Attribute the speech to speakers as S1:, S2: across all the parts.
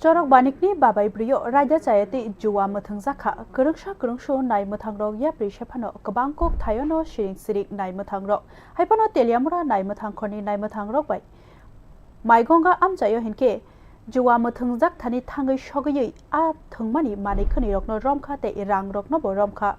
S1: Corok banikni babai brio raja cayati juwa muthang zakha kerungsho nai muthang rok ya prishapano kebangkok thayono siring nai muthang rok haipano teliamura nai muthang khoni nai muthang rok bai maigonga amjayo hinke juwa muthang zak thani thangai shogyi a thungmani mani khani rokno romkha te rang rokno bo romkha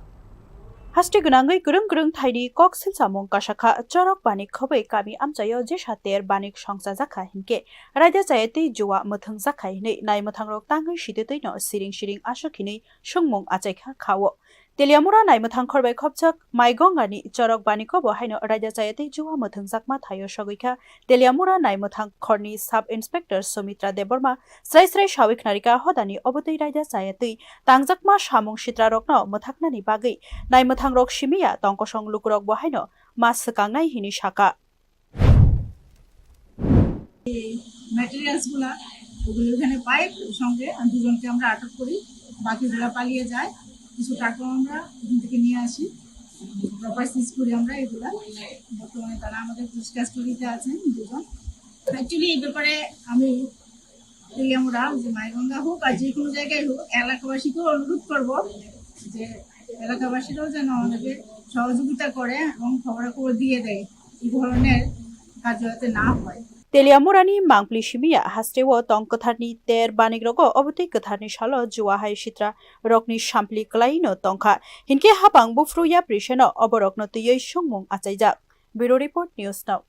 S1: Hasti gunangai gurung thaini kok silsamong kasakha corok banik khobai kami amchayo je sater banik songsa zakha hinke raja chayati juwa muthang zakha hinai nai muthang rok tangai sidetei no siring asokhinai sungmong achaikha khawo Teliamura nai muthang khorbai khopchak maigongani corok baniko bo haino raja chayati juwa muthang zakma thayo sogoikha Teliamura nai muthang khorni sub inspector Sumitra Deborma srai shawik narika hodani obotei raja chayati tangjakma samung sitra rokno muthaknani bagai nai muthang rok shimiya tongkosong lukurok bo haino mas sekangnai hini shaka
S2: materials গুলা ওগুলো এখানে পাই সঙ্গে দুজনকে আমরা আটক করি বাকিগুলা পালিয়ে যায় কিছু টাকা আমরা এখান থেকে নিয়ে আসি প্রপার সিজ করি আমরা এগুলা বর্তমানে তারা আমাদের পুলিশ কাস্টডিতে আছেন দুজন অ্যাকচুয়ালি এই ব্যাপারে আমি আমরা যে মাইগঙ্গা হোক আর যে কোনো জায়গায় হোক এলাকাবাসীকেও অনুরোধ করব যে এলাকাবাসীরাও যেন আমাদের সহযোগিতা করে এবং খবরাখবর দিয়ে দেয় এই ধরনের কাজ যাতে না হয়
S1: Teliamurani mangpli shimiya hastewo tongkatharni ter banik rogo obotei katharni shalo juwa hai sitra rokni shampli klaino tongkha hinke habang bufru ya prisheno oborokno tuyei sungmung achaijak Bureau Report News Now